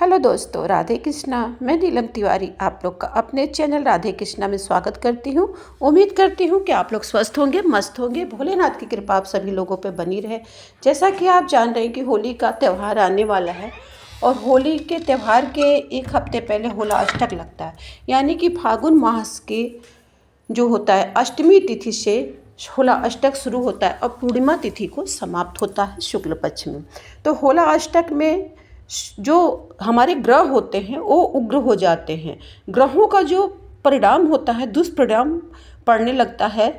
Hello दोस्तों, राधे कृष्णा। मैं नीलम तिवारी आप लोग का अपने चैनल राधे कृष्णा में स्वागत करती हूँ। उम्मीद करती हूँ कि आप लोग स्वस्थ होंगे, मस्त होंगे। भोलेनाथ की कृपा आप सभी लोगों पे बनी रहे। जैसा कि आप जान रहे हैं कि होली का त्यौहार आने वाला है और होली के त्यौहार के एक हफ्ते पहले होला अष्टक लगता है, यानी कि फागुन मास के जो होता है अष्टमी तिथि से होला अष्टक शुरू होता है और पूर्णिमा तिथि को समाप्त होता है शुक्ल पक्ष में। तो होला अष्टक में जो हमारे ग्रह होते हैं वो उग्र हो जाते हैं। ग्रहों का जो परिणाम होता है दुष्परिणाम पड़ने लगता है।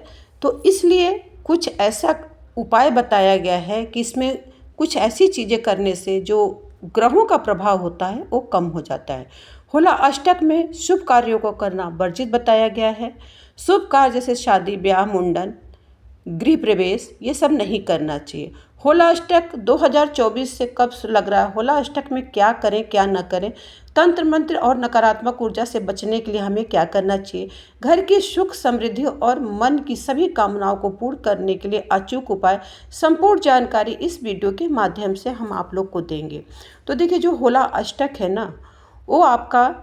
तो इसलिए कुछ ऐसा उपाय बताया गया है कि इसमें कुछ ऐसी चीज़ें करने से जो ग्रहों का प्रभाव होता है वो कम हो जाता है। होला अष्टक में शुभ कार्यों को करना वर्जित बताया गया है। शुभ कार्य जैसे शादी, ब्याह, मुंडन, गृह प्रवेश, ये सब नहीं करना चाहिए। होला अष्टक 2024 से कब लग रहा है, होला अष्टक में क्या करें क्या न करें, तंत्र मंत्र और नकारात्मक ऊर्जा से बचने के लिए हमें क्या करना चाहिए, घर की सुख समृद्धि और मन की सभी कामनाओं को पूर्ण करने के लिए अचूक उपाय, संपूर्ण जानकारी इस वीडियो के माध्यम से हम आप लोग को देंगे। तो देखिए, जो होला अष्टक है ना, वो आपका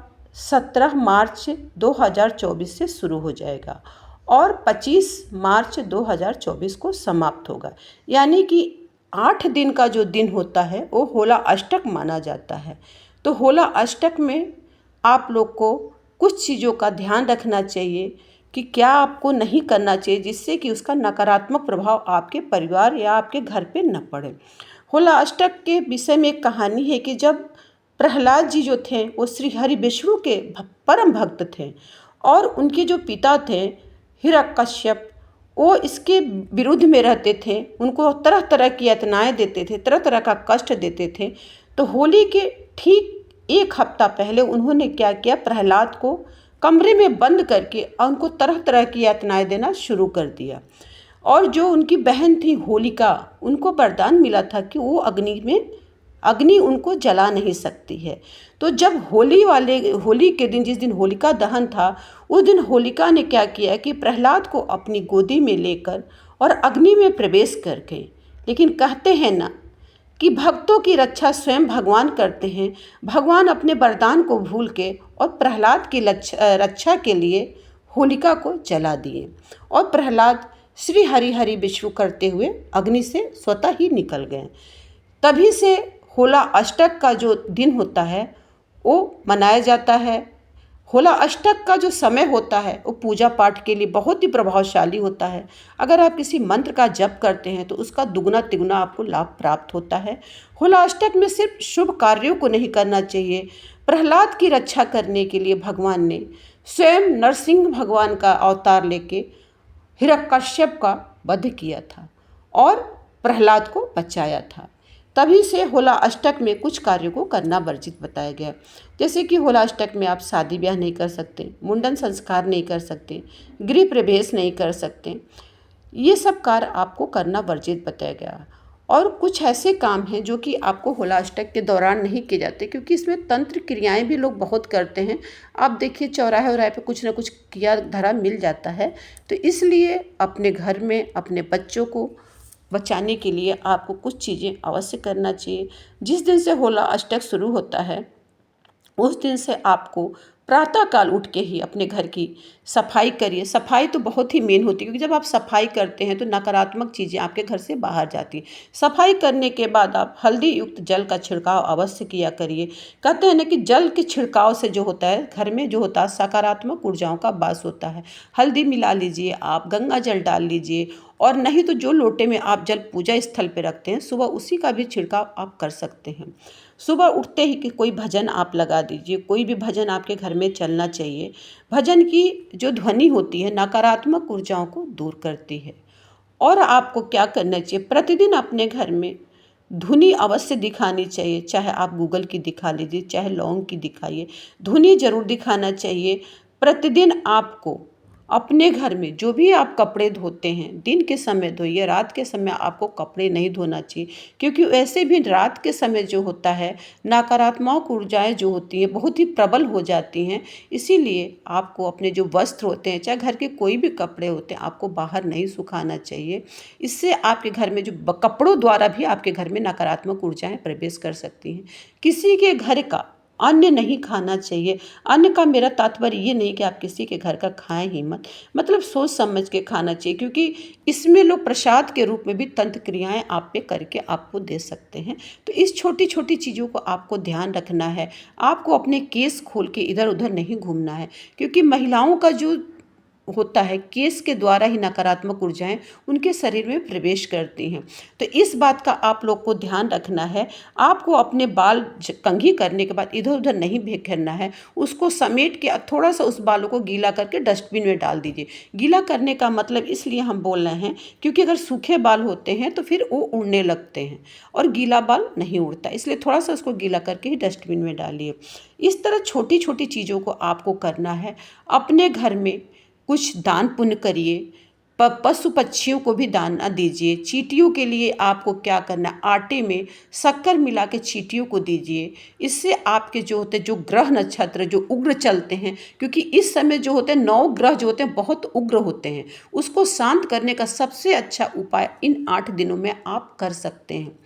17 मार्च 2024 से शुरू हो जाएगा और 25 मार्च 2024 को समाप्त होगा। यानी कि 8 दिन का जो दिन होता है वो होला अष्टक माना जाता है। तो होला अष्टक में आप लोग को कुछ चीज़ों का ध्यान रखना चाहिए कि क्या आपको नहीं करना चाहिए, जिससे कि उसका नकारात्मक प्रभाव आपके परिवार या आपके घर पे न पड़े। होला अष्टक के विषय में एक कहानी है कि जब प्रहलाद जी जो थे वो श्री हरि विष्णु के परम भक्त थे और उनके जो पिता थे हिरण्यकश्यप, वो इसके विरुद्ध में रहते थे। उनको तरह तरह की यातनाएं देते थे, तरह तरह का कष्ट देते थे। तो होली के ठीक एक हफ्ता पहले उन्होंने क्या किया, प्रहलाद को कमरे में बंद करके उनको तरह तरह की यातनाएं देना शुरू कर दिया। और जो उनकी बहन थी होलिका, उनको वरदान मिला था कि वो अग्नि उनको जला नहीं सकती है। तो जब होली के दिन, जिस दिन होलिका दहन था, उस दिन होलिका ने क्या किया कि प्रहलाद को अपनी गोदी में लेकर और अग्नि में प्रवेश कर गए। लेकिन कहते हैं ना कि भक्तों की रक्षा स्वयं भगवान करते हैं। भगवान अपने वरदान को भूल के और प्रहलाद की रक्षा के लिए होलिका को जला दिए और प्रहलाद श्री हरि हरि विष्णु करते हुए अग्नि से स्वतः ही निकल गए। तभी से होला अष्टक का जो दिन होता है वो मनाया जाता है। होला अष्टक का जो समय होता है वो पूजा पाठ के लिए बहुत ही प्रभावशाली होता है। अगर आप किसी मंत्र का जप करते हैं तो उसका दुगना तिगुना आपको लाभ प्राप्त होता है। होला अष्टक में सिर्फ शुभ कार्यों को नहीं करना चाहिए। प्रहलाद की रक्षा करने के लिए भगवान ने स्वयं नरसिंह भगवान का अवतार लेके हिरण्यकश्यप का वध किया था और प्रहलाद को बचाया था। तभी से होला अष्टक में कुछ कार्यों को करना वर्जित बताया गया। जैसे कि होला अष्टक में आप शादी ब्याह नहीं कर सकते, मुंडन संस्कार नहीं कर सकते, गृह प्रवेश नहीं कर सकते। ये सब कार्य आपको करना वर्जित बताया गया। और कुछ ऐसे काम हैं जो कि आपको होला अष्टक के दौरान नहीं किए जाते, क्योंकि इसमें तंत्र क्रियाएं भी लोग बहुत करते हैं। आप देखिए, चौराहे वौराहे पे कुछ ना कुछ किया धरा मिल जाता है। तो इसलिए अपने घर में अपने बच्चों को बचाने के लिए आपको कुछ चीज़ें अवश्य करना चाहिए। जिस दिन से होला अष्टक शुरू होता है उस दिन से आपको प्रातःकाल उठ के ही अपने घर की सफाई करिए। सफाई तो बहुत ही मेन होती है, क्योंकि जब आप सफाई करते हैं तो नकारात्मक चीज़ें आपके घर से बाहर जाती हैं। सफाई करने के बाद आप हल्दी युक्त जल का छिड़काव अवश्य किया करिए। कहते हैं ना कि जल के छिड़काव से जो होता है, घर में जो होता है सकारात्मक ऊर्जाओं का वास होता है। हल्दी मिला लीजिए, आप गंगा जल डाल लीजिए, और नहीं तो जो लोटे में आप जल पूजा स्थल पे रखते हैं सुबह उसी का भी छिड़काव आप कर सकते हैं। सुबह उठते ही कि कोई भजन आप लगा दीजिए, कोई भी भजन आपके घर में चलना चाहिए। भजन की जो ध्वनि होती है नकारात्मक ऊर्जाओं को दूर करती है। और आपको क्या करना चाहिए, प्रतिदिन अपने घर में धुनी अवश्य दिखानी चाहिए। चाहे आप गूगल की दिखा लीजिए, चाहे लौंग की दिखाइए, धुनी जरूर दिखाना चाहिए। प्रतिदिन आपको अपने घर में जो भी आप कपड़े धोते हैं दिन के समय धोइए, रात के समय आपको कपड़े नहीं धोना चाहिए, क्योंकि वैसे भी रात के समय जो होता है नकारात्मक ऊर्जाएं जो होती हैं बहुत ही प्रबल हो जाती हैं। इसीलिए आपको अपने जो वस्त्र होते हैं, चाहे घर के कोई भी कपड़े होते हैं, आपको बाहर नहीं सुखाना चाहिए। इससे आपके घर में जो कपड़ों द्वारा भी आपके घर में नकारात्मक ऊर्जाएं प्रवेश कर सकती हैं। किसी के घर का अन्न नहीं खाना चाहिए। अन्न का मेरा तात्पर्य ये नहीं कि आप किसी के घर का खाएं ही मत, मतलब सोच समझ के खाना चाहिए, क्योंकि इसमें लोग प्रसाद के रूप में भी तंत्र क्रियाएं आप पे करके आपको दे सकते हैं। तो इस छोटी छोटी चीज़ों को आपको ध्यान रखना है। आपको अपने केस खोल के इधर उधर नहीं घूमना है, क्योंकि महिलाओं का जो होता है, केस के द्वारा ही नकारात्मक ऊर्जाएं उनके शरीर में प्रवेश करती हैं। तो इस बात का आप लोग को ध्यान रखना है। आपको अपने बाल कंघी करने के बाद इधर उधर नहीं बिखेरना है, उसको समेट के थोड़ा सा उस बालों को गीला करके डस्टबिन में डाल दीजिए। गीला करने का मतलब इसलिए हम बोल रहे हैं क्योंकि अगर सूखे बाल होते हैं तो फिर वो उड़ने लगते हैं और गीला बाल नहीं उड़ता, इसलिए थोड़ा सा उसको गीला करके ही डस्टबिन में डालिए। इस तरह छोटी छोटी चीज़ों को आपको करना है। अपने घर में कुछ दान पुण्य करिए, पशु पक्षियों को भी दाना दीजिए। चींटियों के लिए आपको क्या करना, आटे में शक्कर मिला के चींटियों को दीजिए। इससे आपके जो होते जो ग्रह नक्षत्र जो उग्र चलते हैं, क्योंकि इस समय जो होते हैं 9 ग्रह जो होते हैं बहुत उग्र होते हैं, उसको शांत करने का सबसे अच्छा उपाय इन 8 दिनों में आप कर सकते हैं।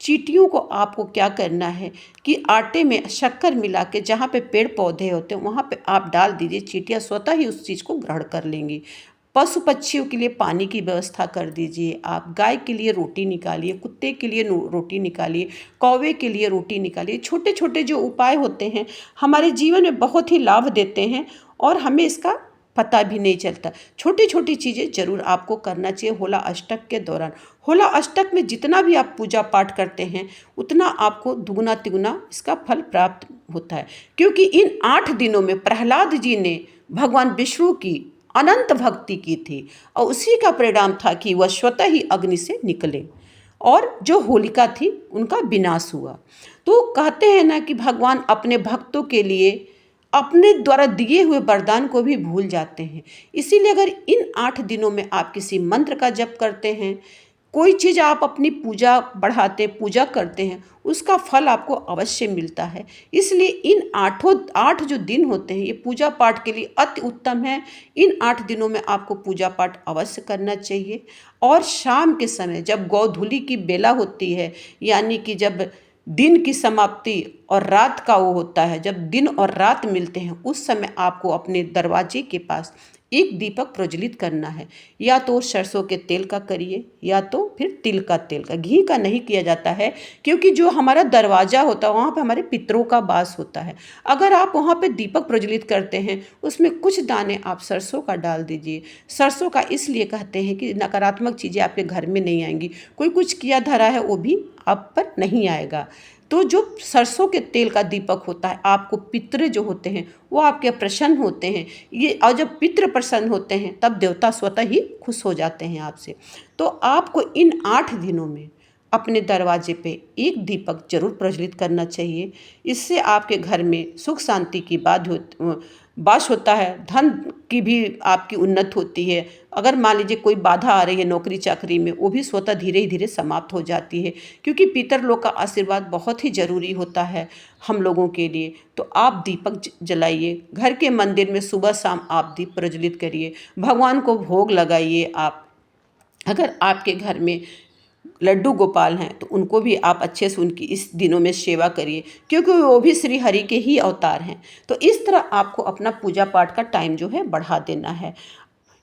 चींटियों को आपको क्या करना है कि आटे में शक्कर मिला के जहाँ पे पेड़ पौधे होते हैं वहाँ पे आप डाल दीजिए। चींटियाँ स्वतः ही उस चीज़ को ग्रहण कर लेंगी। पशु पक्षियों के लिए पानी की व्यवस्था कर दीजिए। आप गाय के लिए रोटी निकालिए, कुत्ते के लिए रोटी निकालिए, कौवे के लिए रोटी निकालिए। छोटे छोटे जो उपाय होते हैं हमारे जीवन में बहुत ही लाभ देते हैं और हमें इसका पता भी नहीं चलता। छोटी छोटी चीज़ें जरूर आपको करना चाहिए होला अष्टक के दौरान। होला अष्टक में जितना भी आप पूजा पाठ करते हैं उतना आपको दुगुना तिगुना इसका फल प्राप्त होता है, क्योंकि इन 8 दिनों में प्रहलाद जी ने भगवान विष्णु की अनंत भक्ति की थी और उसी का परिणाम था कि वह स्वतः ही अग्नि से निकले और जो होलिका थी उनका विनाश हुआ। तो कहते हैं ना कि भगवान अपने भक्तों के लिए अपने द्वारा दिए हुए वरदान को भी भूल जाते हैं। इसीलिए अगर इन 8 दिनों में आप किसी मंत्र का जप करते हैं, कोई चीज़ आप अपनी पूजा बढ़ाते पूजा करते हैं, उसका फल आपको अवश्य मिलता है। इसलिए इन 8 जो दिन होते हैं ये पूजा पाठ के लिए अति उत्तम है। इन 8 दिनों में आपको पूजा पाठ अवश्य करना चाहिए। और शाम के समय जब गोधूली की बेला होती है, यानी कि जब दिन की समाप्ति और रात का वो होता है, जब दिन और रात मिलते हैं, उस समय आपको अपने दरवाजे के पास एक दीपक प्रज्वलित करना है। या तो सरसों के तेल का करिए या तो फिर तिल का तेल का, घी का नहीं किया जाता है, क्योंकि जो हमारा दरवाज़ा होता है वहाँ पे हमारे पितरों का वास होता है। अगर आप वहाँ पे दीपक प्रज्वलित करते हैं उसमें कुछ दाने आप सरसों का डाल दीजिए। सरसों का इसलिए कहते हैं कि नकारात्मक चीज़ें आपके घर में नहीं आएंगी, कोई कुछ किया धरा है वो भी आप पर नहीं आएगा। तो जो सरसों के तेल का दीपक होता है, आपको पितृ जो होते हैं वो आपके प्रसन्न होते हैं। ये और जब पितृ प्रसन्न होते हैं तब देवता स्वतः ही खुश हो जाते हैं आपसे। तो आपको इन 8 दिनों में अपने दरवाजे पे एक दीपक जरूर प्रज्वलित करना चाहिए। इससे आपके घर में सुख शांति की बात होता है, धन की भी आपकी उन्नत होती है। अगर मान लीजिए कोई बाधा आ रही है नौकरी चाकरी में, वो भी स्वतः धीरे धीरे समाप्त हो जाती है, क्योंकि पितर लोग का आशीर्वाद बहुत ही ज़रूरी होता है हम लोगों के लिए। तो आप दीपक जलाइए, घर के मंदिर में सुबह शाम आप दीप प्रज्वलित करिए, भगवान को भोग लगाइए। आप अगर आपके घर में लड्डू गोपाल हैं तो उनको भी आप अच्छे से उनकी इस दिनों में सेवा करिए, क्योंकि वो भी श्री हरि के ही अवतार हैं। तो इस तरह आपको अपना पूजा पाठ का टाइम जो है बढ़ा देना है।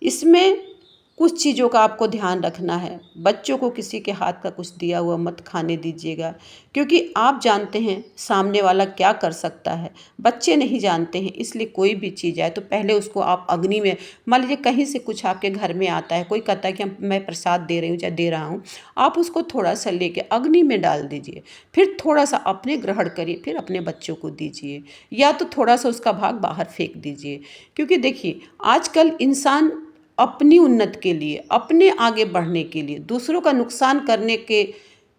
इसमें कुछ चीज़ों का आपको ध्यान रखना है। बच्चों को किसी के हाथ का कुछ दिया हुआ मत खाने दीजिएगा, क्योंकि आप जानते हैं सामने वाला क्या कर सकता है, बच्चे नहीं जानते हैं। इसलिए कोई भी चीज़ आए तो पहले उसको आप अग्नि में, मान लीजिए कहीं से कुछ आपके घर में आता है, कोई कहता है कि मैं प्रसाद दे रही हूँ या दे रहा हूँ, आप उसको थोड़ा सा लेके अग्नि में डाल दीजिए, फिर थोड़ा सा अपने ग्रहण करिए, फिर अपने बच्चों को दीजिए, या तो थोड़ा सा उसका भाग बाहर फेंक दीजिए। क्योंकि देखिए आजकल इंसान अपनी उन्नति के लिए, अपने आगे बढ़ने के लिए, दूसरों का नुकसान करने के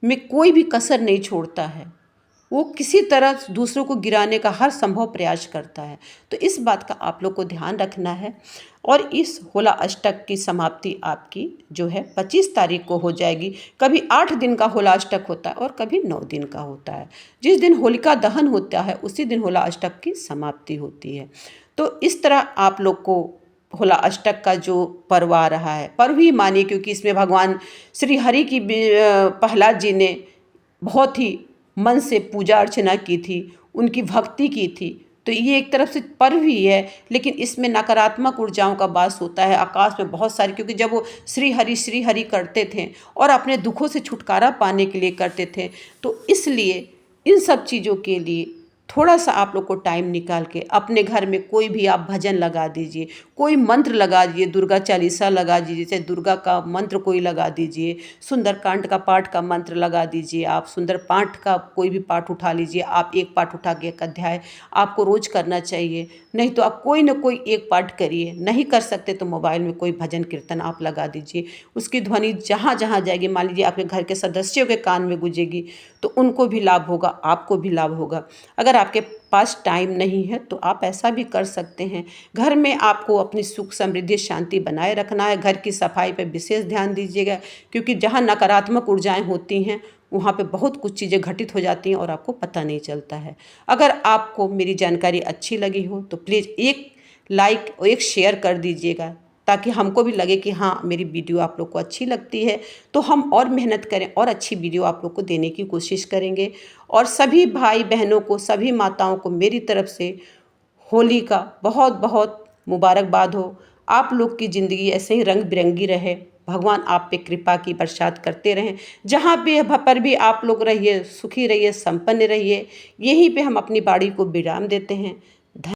में कोई भी कसर नहीं छोड़ता है। वो किसी तरह दूसरों को गिराने का हर संभव प्रयास करता है। तो इस बात का आप लोग को ध्यान रखना है। और इस होला अष्टक की समाप्ति आपकी जो है 25 तारीख को हो जाएगी। कभी 8 दिन का होला अष्टक होता है और कभी 9 दिन का होता है। जिस दिन होलिका दहन होता है उसी दिन होला अष्टक की समाप्ति होती है। तो इस तरह आप लोग को होला अष्टक का जो पर्व आ रहा है, पर्व ही मानिए, क्योंकि इसमें भगवान श्री हरि की प्रहलाद जी ने बहुत ही मन से पूजा अर्चना की थी। उनकी भक्ति की थी। तो ये एक तरफ से पर्व ही है, लेकिन इसमें नकारात्मक ऊर्जाओं का वास होता है। आकाश में बहुत सारी, क्योंकि जब वो श्री हरि करते थे और अपने दुखों से छुटकारा पाने के लिए करते थे, तो इसलिए इन सब चीज़ों के लिए थोड़ा सा आप लोग को टाइम निकाल के अपने घर में कोई भी आप भजन लगा दीजिए, कोई मंत्र लगा दीजिए, दुर्गा चालीसा लगा दीजिए, जैसे दुर्गा का मंत्र कोई लगा दीजिए, सुंदरकांड का पाठ का मंत्र लगा दीजिए, आप सुंदर पाठ का कोई भी पाठ उठा लीजिए। आप एक पाठ उठा के एक अध्याय आपको रोज करना चाहिए। नहीं तो आप कोई ना कोई एक पाठ करिए, नहीं कर सकते तो मोबाइल में कोई भजन कीर्तन आप लगा दीजिए। उसकी ध्वनि जहाँ जहाँ जाएगी, मान लीजिए आपके घर के सदस्यों के कान में गुजेगी, तो उनको भी लाभ होगा, आपको भी लाभ होगा। अगर आपके पास टाइम नहीं है तो आप ऐसा भी कर सकते हैं। घर में आपको अपनी सुख समृद्धि शांति बनाए रखना है। घर की सफाई पर विशेष ध्यान दीजिएगा, क्योंकि जहाँ नकारात्मक ऊर्जाएं होती हैं वहाँ पे बहुत कुछ चीज़ें घटित हो जाती हैं और आपको पता नहीं चलता है। अगर आपको मेरी जानकारी अच्छी लगी हो तो प्लीज़ एक लाइक और एक शेयर कर दीजिएगा, ताकि हमको भी लगे कि हाँ, मेरी वीडियो आप लोग को अच्छी लगती है, तो हम और मेहनत करें और अच्छी वीडियो आप लोग को देने की कोशिश करेंगे। और सभी भाई बहनों को, सभी माताओं को मेरी तरफ से होली का बहुत बहुत मुबारकबाद हो। आप लोग की ज़िंदगी ऐसे ही रंग बिरंगी रहे, भगवान आप पे कृपा की बरसात करते रहें। जहाँ पे पर भी आप लोग रहिए, सुखी रहिए, संपन्न रहिए। यहीं पे हम अपनी बाड़ी को विराम देते हैं।